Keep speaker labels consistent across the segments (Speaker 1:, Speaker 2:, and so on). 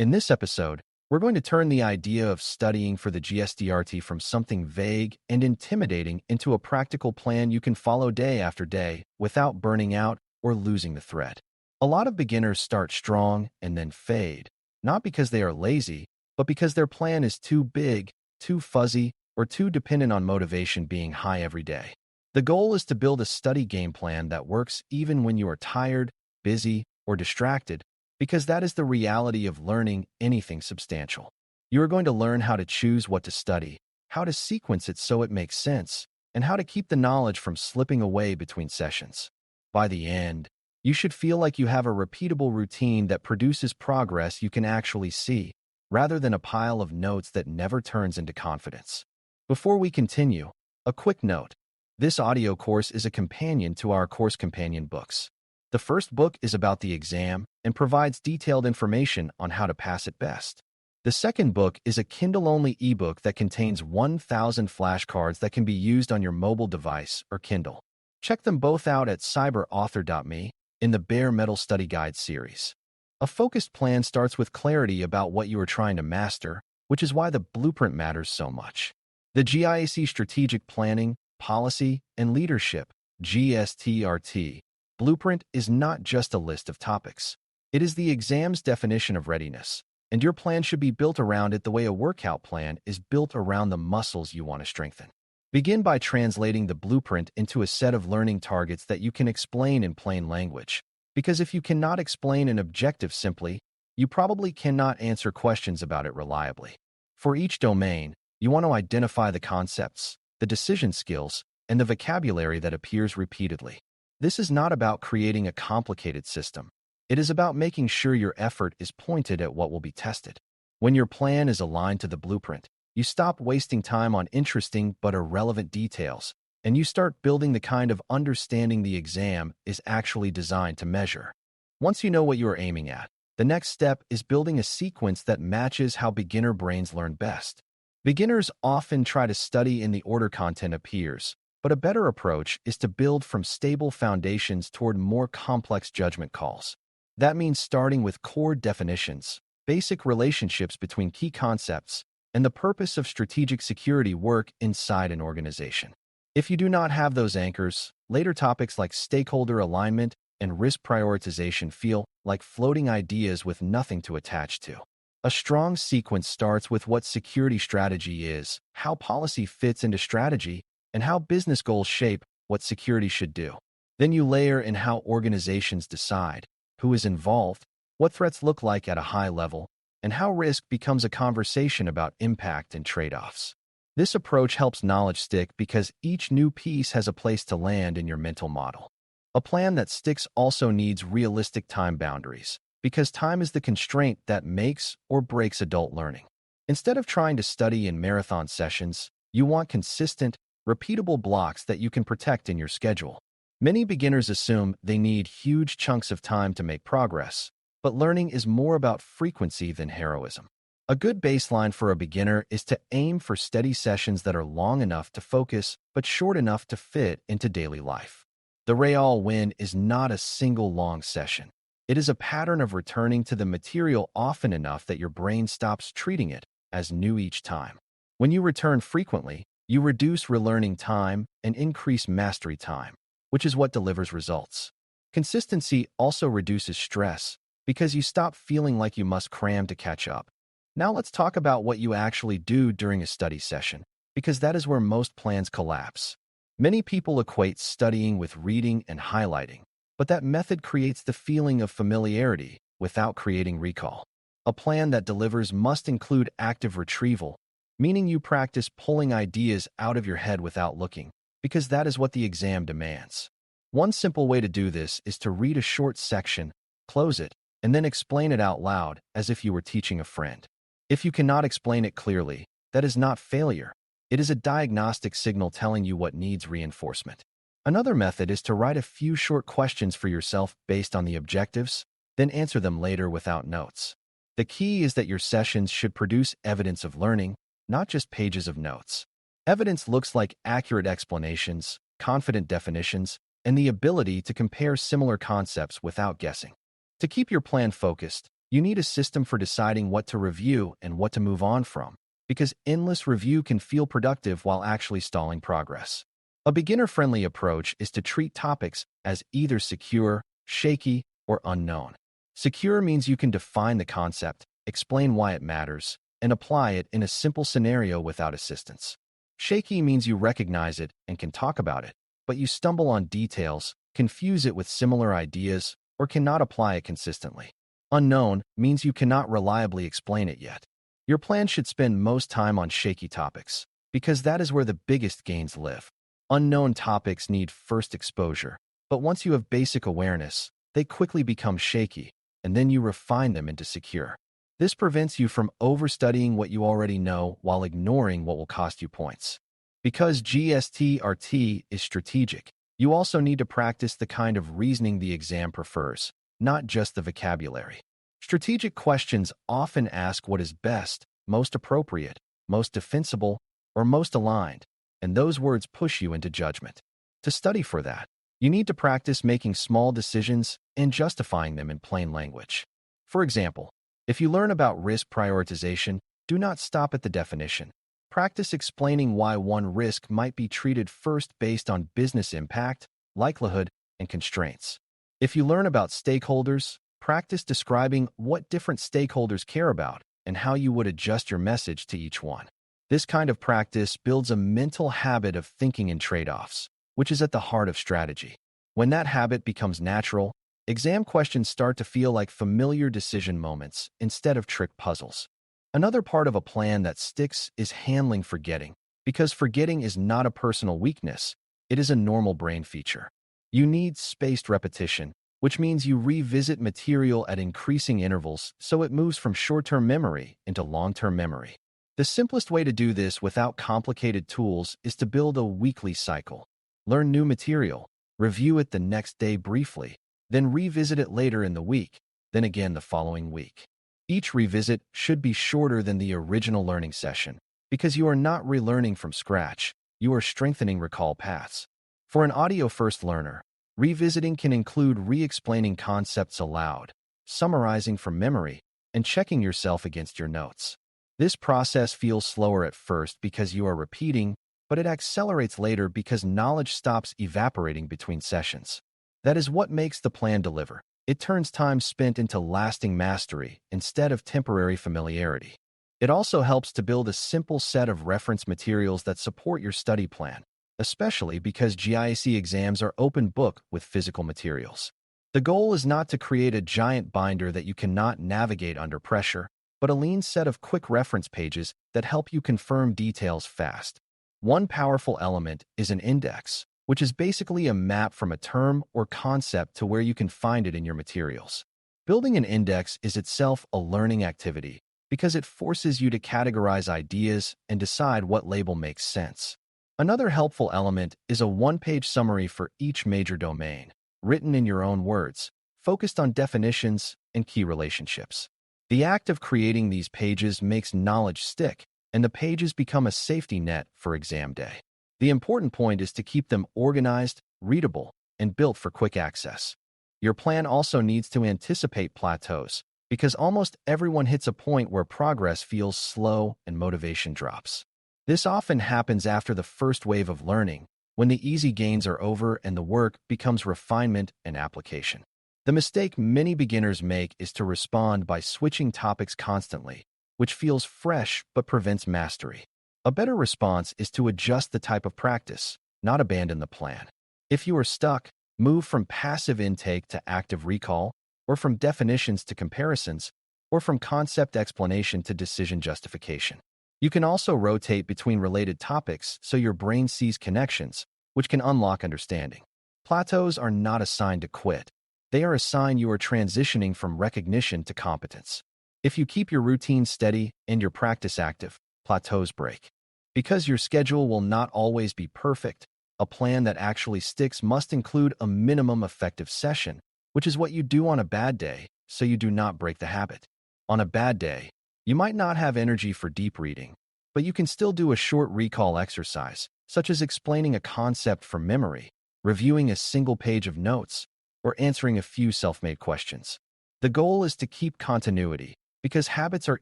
Speaker 1: In this episode, we're going to turn the idea of studying for the GSTRT from something vague and intimidating into a practical plan you can follow day after day without burning out or losing the thread. A lot of beginners start strong and then fade, not because they are lazy, but because their plan is too big, too fuzzy, or too dependent on motivation being high every day. The goal is to build a study game plan that works even when you are tired, busy, or distracted, because that is the reality of learning anything substantial. You are going to learn how to choose what to study, how to sequence it so it makes sense, and how to keep the knowledge from slipping away between sessions. By the end, you should feel like you have a repeatable routine that produces progress you can actually see, rather than a pile of notes that never turns into confidence. Before we continue, a quick note. This audio course is a companion to our course companion books. The first book is about the exam and provides detailed information on how to pass it best. The second book is a Kindle-only ebook that contains 1,000 flashcards that can be used on your mobile device or Kindle. Check them both out at cyber.author.me in the Bare Metal Study Guide series. A focused plan starts with clarity about what you are trying to master, which is why the blueprint matters so much. The GIAC Strategic Planning, Policy, and Leadership (GSTRT) blueprint is not just a list of topics. It is the exam's definition of readiness, and your plan should be built around it the way a workout plan is built around the muscles you want to strengthen. Begin by translating the blueprint into a set of learning targets that you can explain in plain language, because if you cannot explain an objective simply, you probably cannot answer questions about it reliably. For each domain, you want to identify the concepts, the decision skills, and the vocabulary that appears repeatedly. This is not about creating a complicated system. It is about making sure your effort is pointed at what will be tested. When your plan is aligned to the blueprint, you stop wasting time on interesting but irrelevant details, and you start building the kind of understanding the exam is actually designed to measure. Once you know what you are aiming at, the next step is building a sequence that matches how beginner brains learn best. Beginners often try to study in the order content appears, but a better approach is to build from stable foundations toward more complex judgment calls. That means starting with core definitions, basic relationships between key concepts, and the purpose of strategic security work inside an organization. If you do not have those anchors, later topics like stakeholder alignment and risk prioritization feel like floating ideas with nothing to attach to. A strong sequence starts with what security strategy is, how policy fits into strategy, and how business goals shape what security should do. Then you layer in how organizations decide, who is involved, what threats look like at a high level, and how risk becomes a conversation about impact and trade-offs. This approach helps knowledge stick because each new piece has a place to land in your mental model. A plan that sticks also needs realistic time boundaries, because time is the constraint that makes or breaks adult learning. Instead of trying to study in marathon sessions, you want consistent, repeatable blocks that you can protect in your schedule. Many beginners assume they need huge chunks of time to make progress, but learning is more about frequency than heroism. A good baseline for a beginner is to aim for steady sessions that are long enough to focus but short enough to fit into daily life. The real win is not a single long session. It is a pattern of returning to the material often enough that your brain stops treating it as new each time. When you return frequently, you reduce relearning time and increase mastery time, which is what delivers results. Consistency also reduces stress because you stop feeling like you must cram to catch up. Now let's talk about what you actually do during a study session, because that is where most plans collapse. Many people equate studying with reading and highlighting, but that method creates the feeling of familiarity without creating recall. A plan that delivers must include active retrieval, meaning you practice pulling ideas out of your head without looking, because that is what the exam demands. One simple way to do this is to read a short section, close it, and then explain it out loud as if you were teaching a friend. If you cannot explain it clearly, that is not failure. It is a diagnostic signal telling you what needs reinforcement. Another method is to write a few short questions for yourself based on the objectives, then answer them later without notes. The key is that your sessions should produce evidence of learning, not just pages of notes. Evidence looks like accurate explanations, confident definitions, and the ability to compare similar concepts without guessing. To keep your plan focused, You need a system for deciding what to review and what to move on from, because endless review can feel productive while actually stalling progress. A beginner-friendly approach is to treat topics as either secure, shaky, or unknown. Secure means you can define the concept, explain why it matters, and apply it in a simple scenario without assistance. Shaky means you recognize it and can talk about it, but you stumble on details, confuse it with similar ideas, or cannot apply it consistently. Unknown means you cannot reliably explain it yet. Your plan should spend most time on shaky topics, because that is where the biggest gains live. Unknown topics need first exposure, but once you have basic awareness, they quickly become shaky, and then you refine them into secure. This prevents you from overstudying what you already know while ignoring what will cost you points. Because GSTRT is strategic, you also need to practice the kind of reasoning the exam prefers, not just the vocabulary. Strategic questions often ask what is best, most appropriate, most defensible, or most aligned, and those words push you into judgment. To study for that, you need to practice making small decisions and justifying them in plain language. For example, if you learn about risk prioritization, do not stop at the definition. Practice explaining why one risk might be treated first based on business impact, likelihood, and constraints. If you learn about stakeholders, practice describing what different stakeholders care about and how you would adjust your message to each one. This kind of practice builds a mental habit of thinking in trade-offs, which is at the heart of strategy. When that habit becomes natural, exam questions start to feel like familiar decision moments instead of trick puzzles. Another part of a plan that sticks is handling forgetting, because forgetting is not a personal weakness, it is a normal brain feature. You need spaced repetition, which means you revisit material at increasing intervals so it moves from short-term memory into long-term memory. The simplest way to do this without complicated tools is to build a weekly cycle. Learn new material, review it the next day briefly, then revisit it later in the week, then again the following week. Each revisit should be shorter than the original learning session, because you are not relearning from scratch, you are strengthening recall paths. For an audio-first learner, revisiting can include re-explaining concepts aloud, summarizing from memory, and checking yourself against your notes. This process feels slower at first because you are repeating, but it accelerates later because knowledge stops evaporating between sessions. That is what makes the plan deliver. It turns time spent into lasting mastery instead of temporary familiarity. It also helps to build a simple set of reference materials that support your study plan, especially because GIC exams are open book with physical materials. The goal is not to create a giant binder that you cannot navigate under pressure, but a lean set of quick reference pages that help you confirm details fast. One powerful element is an index, which is basically a map from a term or concept to where you can find it in your materials. Building an index is itself a learning activity because it forces you to categorize ideas and decide what label makes sense. Another helpful element is a one-page summary for each major domain, written in your own words, focused on definitions and key relationships. The act of creating these pages makes knowledge stick, and the pages become a safety net for exam day. The important point is to keep them organized, readable, and built for quick access. Your plan also needs to anticipate plateaus, because almost everyone hits a point where progress feels slow and motivation drops. This often happens after the first wave of learning, when the easy gains are over and the work becomes refinement and application. The mistake many beginners make is to respond by switching topics constantly, which feels fresh but prevents mastery. A better response is to adjust the type of practice, not abandon the plan. If you are stuck, move from passive intake to active recall, or from definitions to comparisons, or from concept explanation to decision justification. You can also rotate between related topics so your brain sees connections, which can unlock understanding. Plateaus are not a sign to quit. They are a sign you are transitioning from recognition to competence. If you keep your routine steady and your practice active, plateaus break. Because your schedule will not always be perfect, a plan that actually sticks must include a minimum effective session, which is what you do on a bad day, so you do not break the habit. On a bad day, you might not have energy for deep reading, but you can still do a short recall exercise, such as explaining a concept from memory, reviewing a single page of notes, or answering a few self-made questions. The goal is to keep continuity, because habits are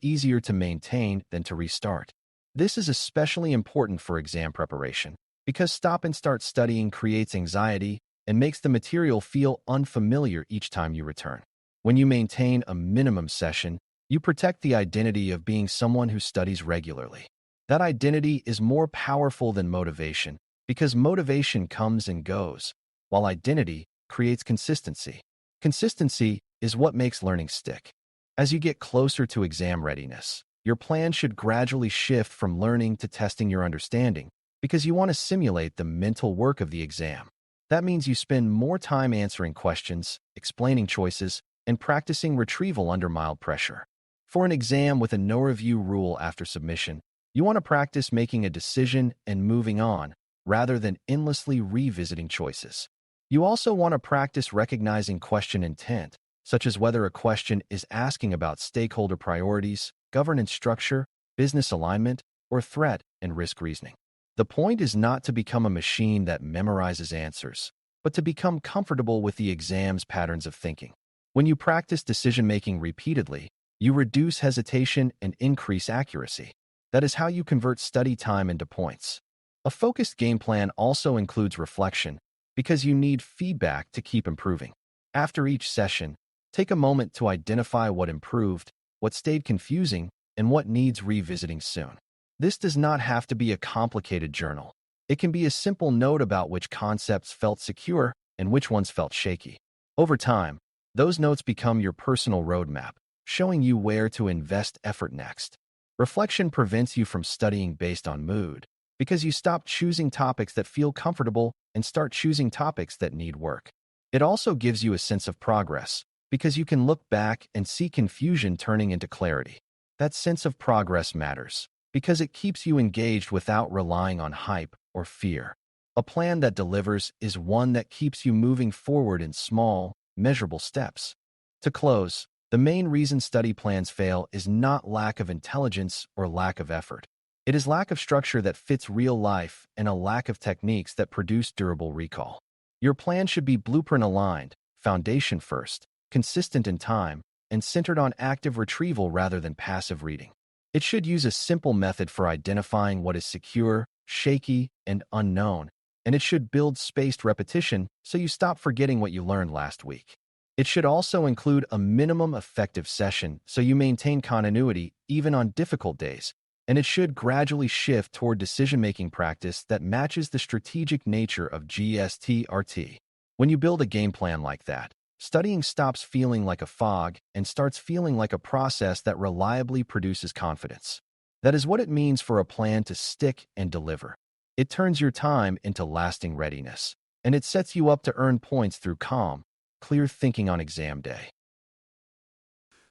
Speaker 1: easier to maintain than to restart. This is especially important for exam preparation, because stop and start studying creates anxiety and makes the material feel unfamiliar each time you return. When you maintain a minimum session, you protect the identity of being someone who studies regularly. That identity is more powerful than motivation, because motivation comes and goes, while identity creates consistency. Consistency is what makes learning stick. As you get closer to exam readiness, your plan should gradually shift from learning to testing your understanding, because you want to simulate the mental work of the exam. That means you spend more time answering questions, explaining choices, and practicing retrieval under mild pressure. For an exam with a no-review rule after submission, you want to practice making a decision and moving on, rather than endlessly revisiting choices. You also want to practice recognizing question intent, such as whether a question is asking about stakeholder priorities, governance structure, business alignment, or threat and risk reasoning. The point is not to become a machine that memorizes answers, but to become comfortable with the exam's patterns of thinking. When you practice decision-making repeatedly, you reduce hesitation and increase accuracy. That is how you convert study time into points. A focused game plan also includes reflection, because you need feedback to keep improving. After each session, take a moment to identify what improved, what stayed confusing, and what needs revisiting soon. This does not have to be a complicated journal. It can be a simple note about which concepts felt secure and which ones felt shaky. Over time, those notes become your personal roadmap, showing you where to invest effort next. Reflection prevents you from studying based on mood, because you stop choosing topics that feel comfortable and start choosing topics that need work. It also gives you a sense of progress, because you can look back and see confusion turning into clarity. That sense of progress matters, because it keeps you engaged without relying on hype or fear. A plan that delivers is one that keeps you moving forward in small, measurable steps. To close, the main reason study plans fail is not lack of intelligence or lack of effort. It is lack of structure that fits real life and a lack of techniques that produce durable recall. Your plan should be blueprint-aligned, foundation first, consistent in time, and centered on active retrieval rather than passive reading. It should use a simple method for identifying what is secure, shaky, and unknown, and it should build spaced repetition so you stop forgetting what you learned last week. It should also include a minimum effective session so you maintain continuity even on difficult days, and it should gradually shift toward decision-making practice that matches the strategic nature of GSTRT. When you build a game plan like that, studying stops feeling like a fog and starts feeling like a process that reliably produces confidence. That is what it means for a plan to stick and deliver. It turns your time into lasting readiness, and it sets you up to earn points through calm, clear thinking on exam day.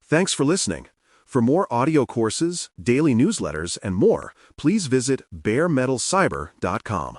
Speaker 2: Thanks for listening. For more audio courses, daily newsletters, and more, please visit BareMetalCyber.com.